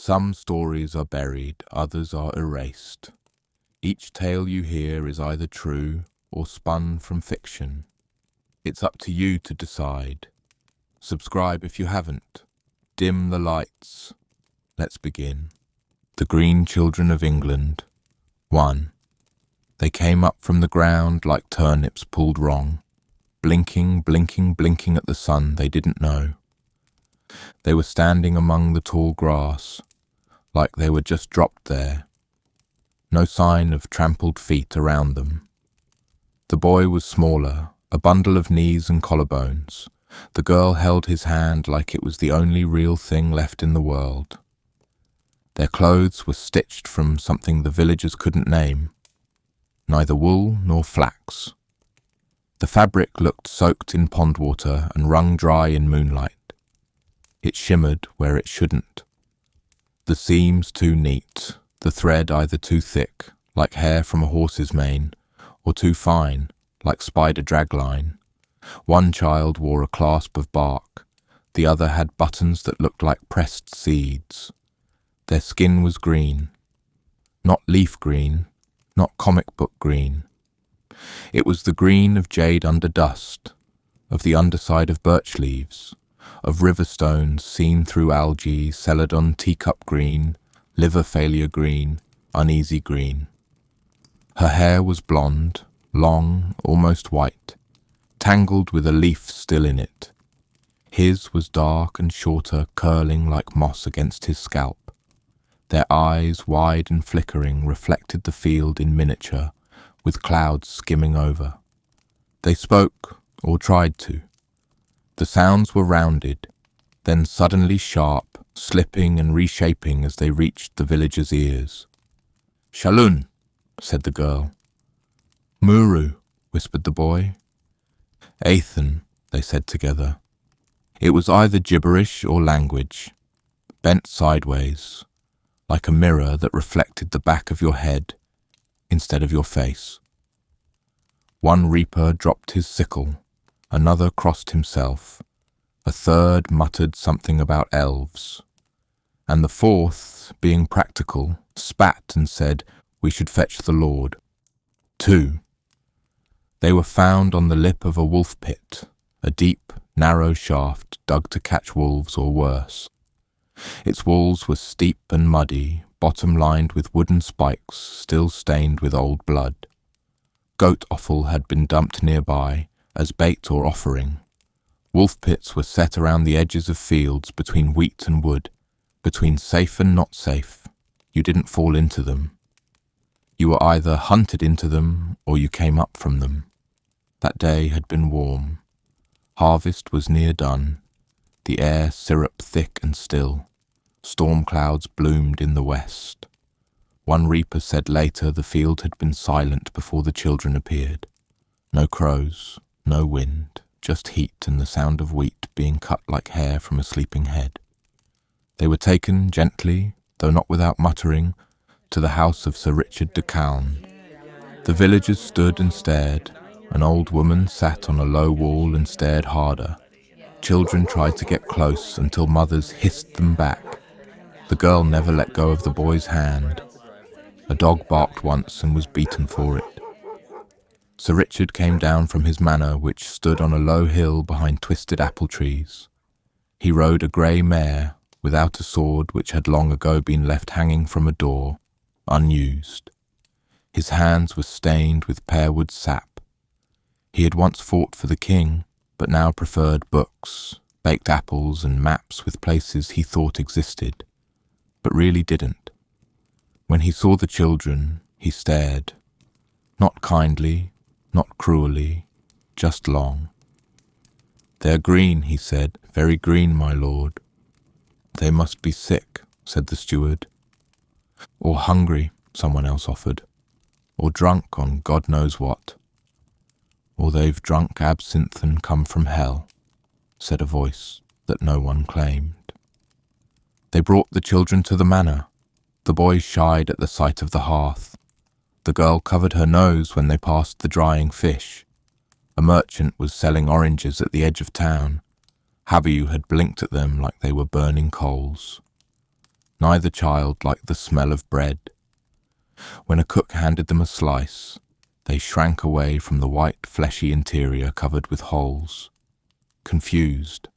Some stories are buried, others are erased. Each tale you hear is either true or spun from fiction. It's up to you to decide. Subscribe if you haven't. Dim the lights. Let's begin. The Green Children of England. 1. They came up from the ground like turnips pulled wrong, blinking, blinking, blinking at the sun they didn't know. They were standing among the tall grass, like they were just dropped there. No sign of trampled feet around them. The boy was smaller, a bundle of knees and collarbones. The girl held his hand like it was the only real thing left in the world. Their clothes were stitched from something the villagers couldn't name. Neither wool nor flax. The fabric looked soaked in pond water and wrung dry in moonlight. It shimmered where it shouldn't. The seams too neat, the thread either too thick, like hair from a horse's mane, or too fine, like spider dragline. One child wore a clasp of bark, the other had buttons that looked like pressed seeds. Their skin was green. Not leaf green, not comic book green. It was the green of jade under dust, of the underside of birch leaves, of river stones seen through algae, celadon teacup green, liver failure green, uneasy green. Her hair was blonde, long, almost white, tangled with a leaf still in it. His was dark and shorter, curling like moss against his scalp. Their eyes, wide and flickering, reflected the field in miniature, with clouds skimming over. They spoke, or tried to. The sounds were rounded, then suddenly sharp, slipping and reshaping as they reached the villagers' ears. "Shalun," said the girl. "Muru," whispered the boy. "Athan," they said together. It was either gibberish or language, bent sideways, like a mirror that reflected the back of your head instead of your face. One reaper dropped his sickle, another crossed himself, a third muttered something about elves, and the fourth, being practical, spat and said, "We should fetch the Lord." 2. They were found on the lip of a wolf pit, a deep, narrow shaft dug to catch wolves or worse. Its walls were steep and muddy, bottom lined with wooden spikes still stained with old blood. Goat offal had been dumped nearby as bait or offering. Wolf pits were set around the edges of fields between wheat and wood, between safe and not safe. You didn't fall into them. You were either hunted into them or you came up from them. That day had been warm. Harvest was near done, the air syrup thick and still. Storm clouds bloomed in the west. One reaper said later the field had been silent before the children appeared. No crows, no wind, just heat and the sound of wheat being cut like hair from a sleeping head. They were taken gently, though not without muttering, to the house of Sir Richard de Calne. The villagers stood and stared. An old woman sat on a low wall and stared harder. Children tried to get close until mothers hissed them back. The girl never let go of the boy's hand. A dog barked once and was beaten for it. Sir Richard came down from his manor, which stood on a low hill behind twisted apple trees. He rode a grey mare, without a sword which had long ago been left hanging from a door, unused. His hands were stained with pearwood sap. He had once fought for the king, but now preferred books, baked apples and maps with places he thought existed, but really didn't. When he saw the children, he stared. Not kindly, not cruelly, just long. "They're green," he said, "very green, my lord." "They must be sick," said the steward. "Or hungry," someone else offered. "Or drunk on God knows what." "Or they've drunk absinthe and come from hell," said a voice that no one claimed. They brought the children to the manor. The boys shied at the sight of the hearth. The girl covered her nose when they passed the drying fish. A merchant was selling oranges at the edge of town. Habiu had blinked at them like they were burning coals. Neither child liked the smell of bread. When a cook handed them a slice, they shrank away from the white, fleshy interior covered with holes, confused.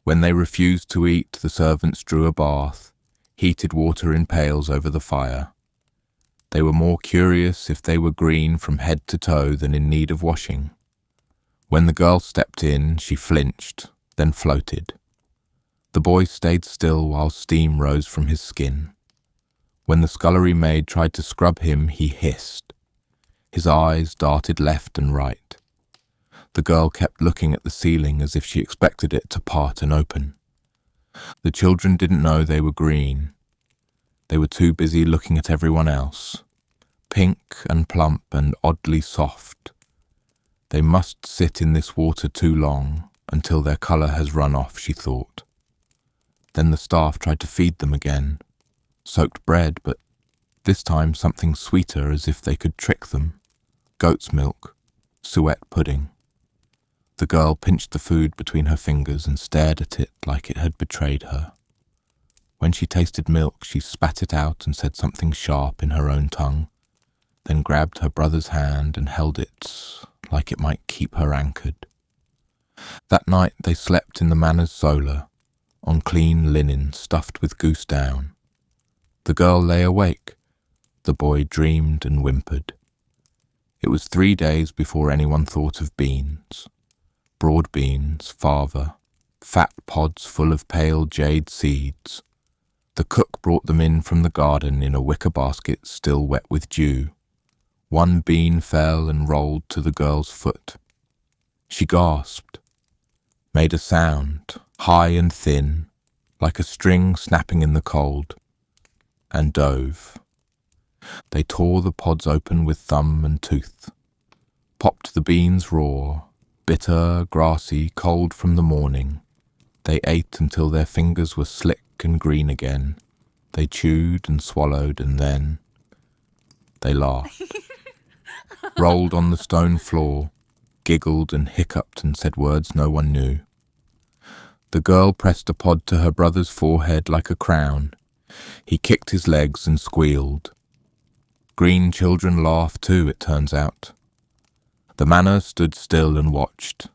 When they refused to eat, the servants drew a bath, heated water in pails over the fire. They were more curious if they were green from head to toe than in need of washing. When the girl stepped in, she flinched, then floated. The boy stayed still while steam rose from his skin. When the scullery maid tried to scrub him, he hissed. His eyes darted left and right. The girl kept looking at the ceiling as if she expected it to part and open. The children didn't know they were green. They were too busy looking at everyone else, pink and plump and oddly soft. They must sit in this water too long, until their colour has run off, she thought. Then the staff tried to feed them again. Soaked bread, but this time something sweeter, as if they could trick them. Goat's milk, suet pudding. The girl pinched the food between her fingers and stared at it like it had betrayed her. When she tasted milk, she spat it out and said something sharp in her own tongue, then grabbed her brother's hand and held it like it might keep her anchored. That night they slept in the manor's solar, on clean linen stuffed with goose down. The girl lay awake. The boy dreamed and whimpered. It was 3 days before anyone thought of beans. Broad beans, fava, fat pods full of pale jade seeds. The cook brought them in from the garden in a wicker basket still wet with dew. One bean fell and rolled to the girl's foot. She gasped, made a sound, high and thin, like a string snapping in the cold, and dove. They tore the pods open with thumb and tooth, popped the beans raw, bitter, grassy, cold from the morning. They ate until their fingers were slick and green again. They chewed and swallowed, and then they laughed, rolled on the stone floor, giggled and hiccuped and said words no one knew. The girl pressed a pod to her brother's forehead like a crown. He kicked his legs and squealed. Green children laugh too, it turns out. The manor stood still and watched.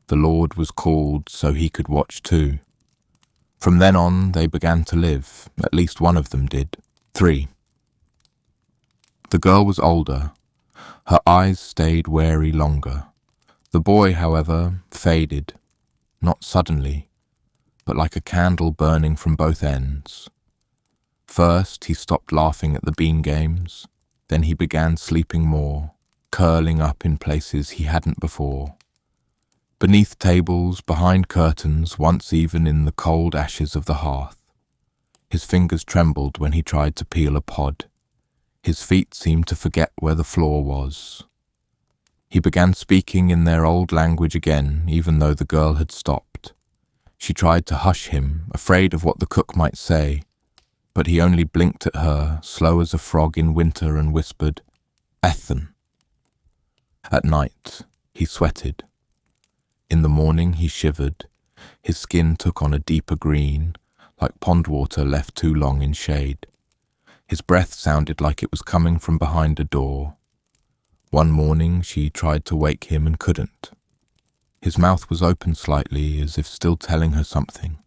The Lord was called so he could watch too. From then on they began to live, at least one of them did. 3. The girl was older. Her eyes stayed wary longer. The boy, however, faded, not suddenly, but like a candle burning from both ends. First he stopped laughing at the bean games, then he began sleeping more, curling up in places he hadn't before. Beneath tables, behind curtains, once even in the cold ashes of the hearth. His fingers trembled when he tried to peel a pod. His feet seemed to forget where the floor was. He began speaking in their old language again, even though the girl had stopped. She tried to hush him, afraid of what the cook might say, but he only blinked at her, slow as a frog in winter, and whispered, "Ethan." At night, he sweated. In the morning, he shivered. His skin took on a deeper green, like pond water left too long in shade. His breath sounded like it was coming from behind a door. One morning, she tried to wake him and couldn't. His mouth was open slightly, as if still telling her something.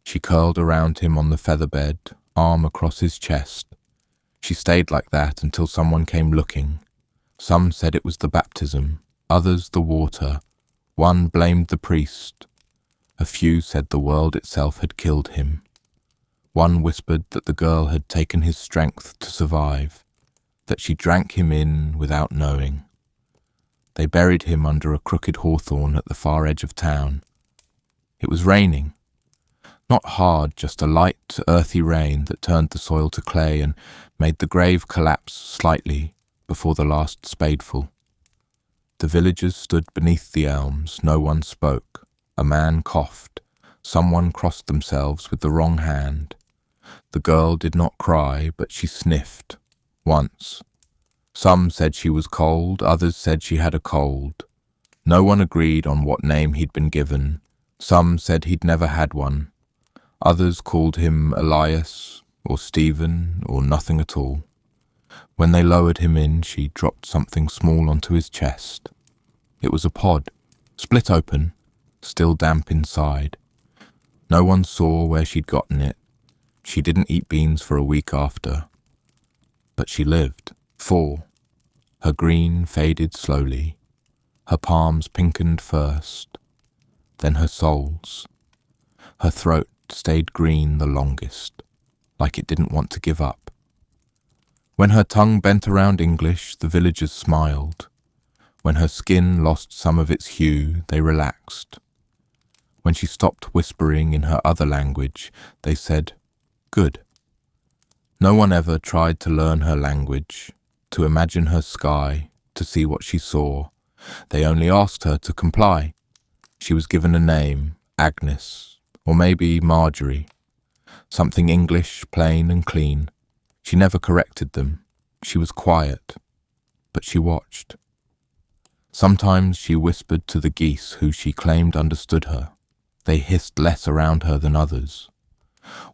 She curled around him on the feather bed, arm across his chest. She stayed like that until someone came looking. Some said it was the baptism, others the water. One blamed the priest. A few said the world itself had killed him. One whispered that the girl had taken his strength to survive, that she drank him in without knowing. They buried him under a crooked hawthorn at the far edge of town. It was raining. Not hard, just a light, earthy rain that turned the soil to clay and made the grave collapse slightly before the last spadeful. The villagers stood beneath the elms. No one spoke. A man coughed. Someone crossed themselves with the wrong hand. The girl did not cry, but she sniffed. Once. Some said she was cold, others said she had a cold. No one agreed on what name he'd been given. Some said he'd never had one. Others called him Elias, or Stephen, or nothing at all. When they lowered him in, she dropped something small onto his chest. It was a pod, split open, still damp inside. No one saw where she'd gotten it. She didn't eat beans for a week after. But she lived. 4. Her green faded slowly. Her palms pinkened first, then her soles. Her throat stayed green the longest, like it didn't want to give up. When her tongue bent around English, the villagers smiled. When her skin lost some of its hue, they relaxed. When she stopped whispering in her other language, they said, "Good." No one ever tried to learn her language, to imagine her sky, to see what she saw. They only asked her to comply. She was given a name, Agnes, or maybe Marjorie. Something English, plain and clean. She never corrected them. She was quiet, but she watched. Sometimes she whispered to the geese who she claimed understood her. They hissed less around her than others.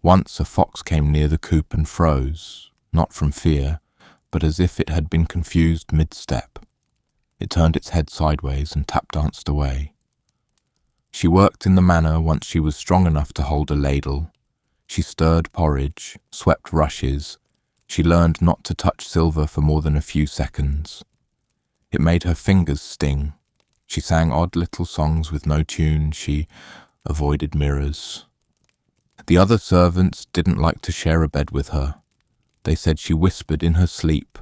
Once a fox came near the coop and froze, not from fear, but as if it had been confused mid-step. It turned its head sideways and tap-danced away. She worked in the manor once she was strong enough to hold a ladle. She stirred porridge, swept rushes. She learned not to touch silver for more than a few seconds. It made her fingers sting. She sang odd little songs with no tune. She avoided mirrors. The other servants didn't like to share a bed with her. They said she whispered in her sleep.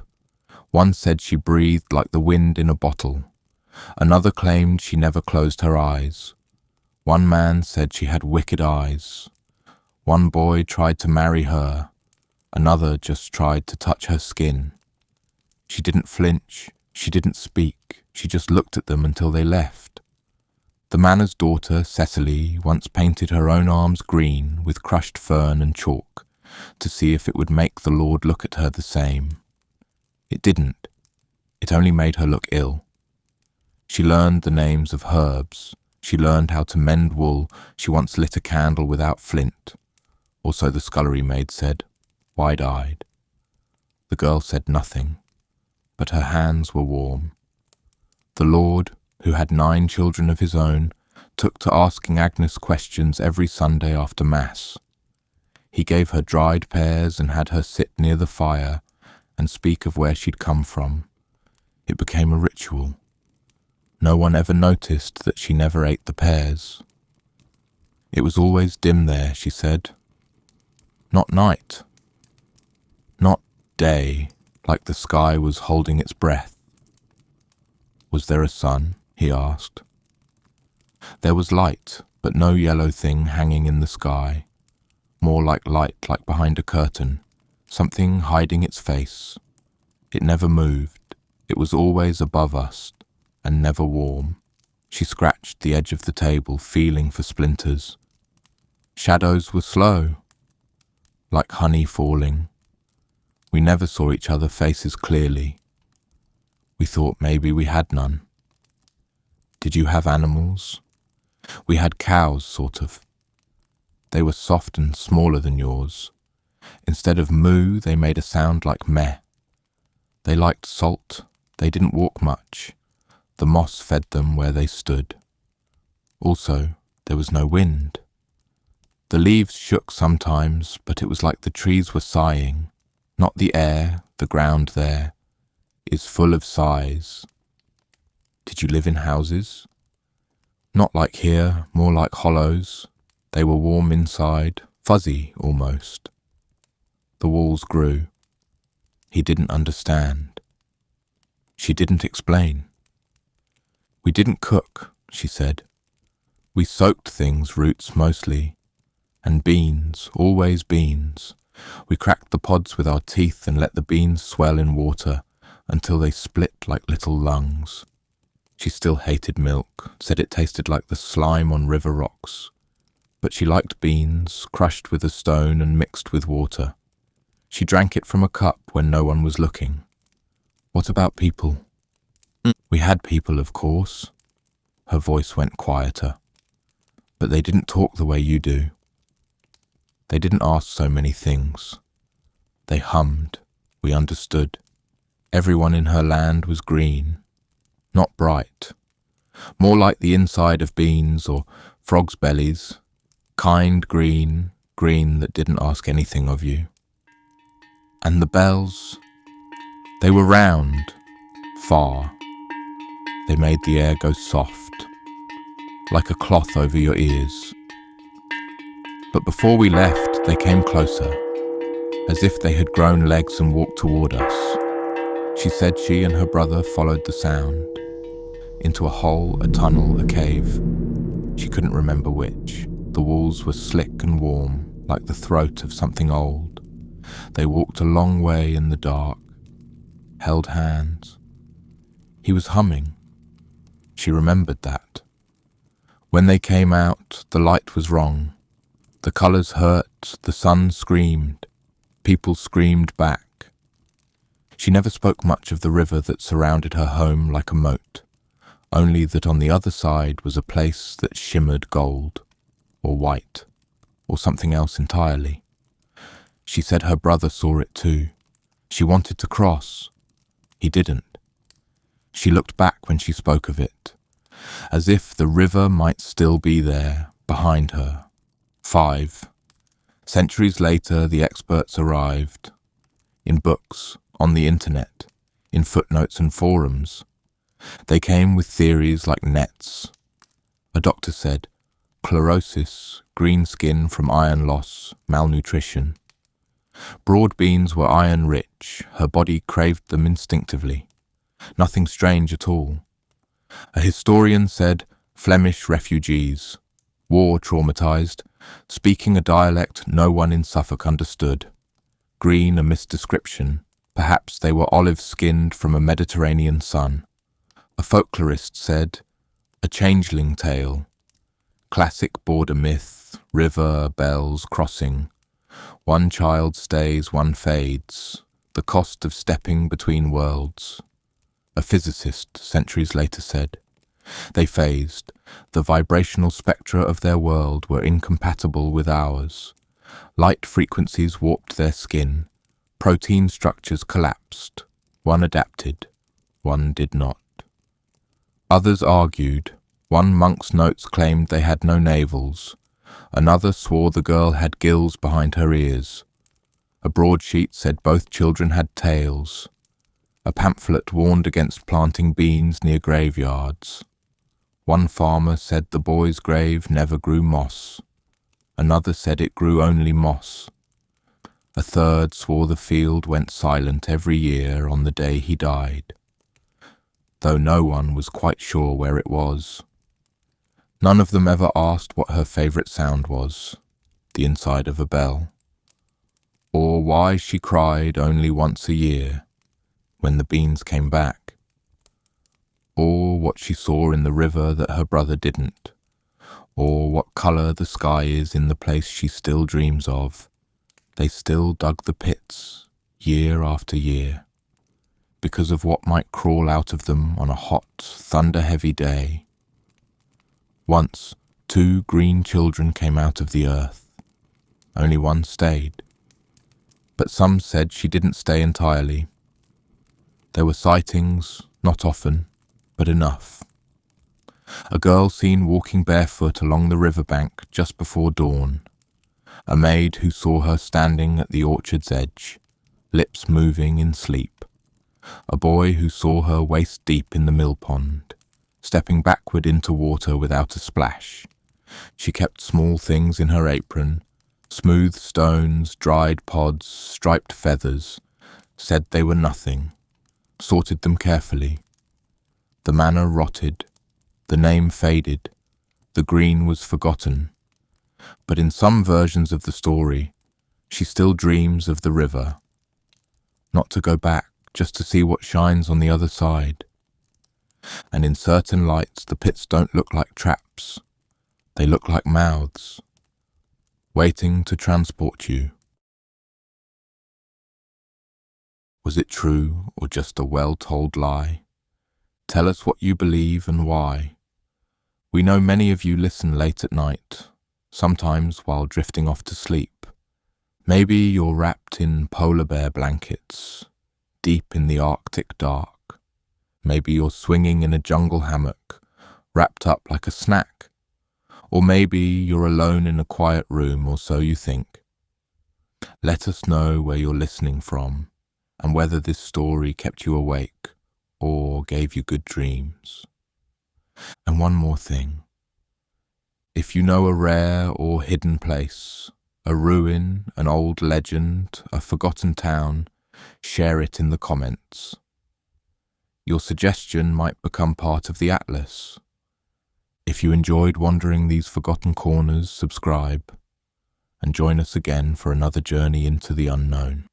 One said she breathed like the wind in a bottle. Another claimed she never closed her eyes. One man said she had wicked eyes. One boy tried to marry her. Another just tried to touch her skin. She didn't flinch. She didn't speak. She just looked at them until they left. The manor's daughter, Cecily, once painted her own arms green with crushed fern and chalk to see if it would make the Lord look at her the same. It didn't. It only made her look ill. She learned the names of herbs. She learned how to mend wool. She once lit a candle without flint. Or so the scullery maid said, wide-eyed. The girl said nothing, but her hands were warm. The Lord, who had 9 children of his own, took to asking Agnes questions every Sunday after Mass. He gave her dried pears and had her sit near the fire and speak of where she'd come from. It became a ritual. No one ever noticed that she never ate the pears. It was always dim there, she said. Not night. Not day, like the sky was holding its breath. Was there a sun? He asked. There was light, but no yellow thing hanging in the sky. More like light, like behind a curtain, something hiding its face. It never moved. It was always above us, and never warm. She scratched the edge of the table, feeling for splinters. Shadows were slow, like honey falling. We never saw each other's faces clearly. We thought maybe we had none. Did you have animals? We had cows, sort of. They were soft and smaller than yours. Instead of moo, they made a sound like meh. They liked salt. They didn't walk much. The moss fed them where they stood. Also, there was no wind. The leaves shook sometimes, but it was like the trees were sighing. Not the air, the ground there, is full of sighs. Did you live in houses? Not like here, more like hollows. They were warm inside, fuzzy almost. The walls grew. He didn't understand. She didn't explain. We didn't cook, she said. We soaked things, roots mostly, and beans, always beans. We cracked the pods with our teeth and let the beans swell in water until they split like little lungs. She still hated milk, said it tasted like the slime on river rocks. But she liked beans, crushed with a stone and mixed with water. She drank it from a cup when no one was looking. What about people? We had people, of course. Her voice went quieter. But they didn't talk the way you do. They didn't ask so many things. They hummed. We understood. Everyone in her land was green. Not bright. More like the inside of beans or frogs' bellies. Kind green, green that didn't ask anything of you. And the bells, they were round, far. They made the air go soft, like a cloth over your ears. But before we left, they came closer, as if they had grown legs and walked toward us. She said she and her brother followed the sound, into a hole, a tunnel, a cave. She couldn't remember which. The walls were slick and warm, like the throat of something old. They walked a long way in the dark, held hands. He was humming. She remembered that. When they came out, the light was wrong. The colours hurt, the sun screamed. People screamed back. She never spoke much of the river that surrounded her home like a moat, only that on the other side was a place that shimmered gold, or white, or something else entirely. She said her brother saw it too. She wanted to cross. He didn't. She looked back when she spoke of it, as if the river might still be there, behind her. 5. Centuries later, the experts arrived. In books, on the internet, in footnotes and forums. They came with theories like nets. A doctor said, chlorosis, green skin from iron loss, malnutrition. Broad beans were iron-rich, her body craved them instinctively. Nothing strange at all. A historian said, Flemish refugees, war-traumatized, speaking a dialect no one in Suffolk understood. Green a misdescription, perhaps they were olive-skinned from a Mediterranean sun. A folklorist said, a changeling tale. Classic border myth, river, bells, crossing. One child stays, one fades. The cost of stepping between worlds. A physicist centuries later said, they phased. The vibrational spectra of their world were incompatible with ours. Light frequencies warped their skin. Protein structures collapsed. One adapted, one did not. Others argued. One monk's notes claimed they had no navels. Another swore the girl had gills behind her ears. A broadsheet said both children had tails. A pamphlet warned against planting beans near graveyards. One farmer said the boy's grave never grew moss. Another said it grew only moss. A third swore the field went silent every year on the day he died, though no one was quite sure where it was. None of them ever asked what her favourite sound was, the inside of a bell, or why she cried only once a year, when the beans came back, or what she saw in the river that her brother didn't, or what colour the sky is in the place she still dreams of. They still dug the pits, year after year, because of what might crawl out of them on a hot, thunder-heavy day. Once, 2 green children came out of the earth. Only one stayed. But some said she didn't stay entirely. There were sightings, not often, but enough. A girl seen walking barefoot along the riverbank just before dawn. A maid who saw her standing at the orchard's edge, lips moving in sleep. A boy who saw her waist deep in the mill pond, stepping backward into water without a splash. She kept small things in her apron, smooth stones, dried pods, striped feathers, said they were nothing, sorted them carefully. The manor rotted, the name faded, the green was forgotten. But in some versions of the story, she still dreams of the river. Not to go back, just to see what shines on the other side. And in certain lights, the pits don't look like traps. They look like mouths, waiting to transport you. Was it true or just a well-told lie? Tell us what you believe and why. We know many of you listen late at night, sometimes while drifting off to sleep. Maybe you're wrapped in polar bear blankets, deep in the Arctic dark. Maybe you're swinging in a jungle hammock, wrapped up like a snack. Or maybe you're alone in a quiet room, or so you think. Let us know where you're listening from, and whether this story kept you awake or gave you good dreams. And one more thing. If you know a rare or hidden place, a ruin, an old legend, a forgotten town, share it in the comments. Your suggestion might become part of the Atlas. If you enjoyed wandering these forgotten corners, subscribe and join us again for another journey into the unknown.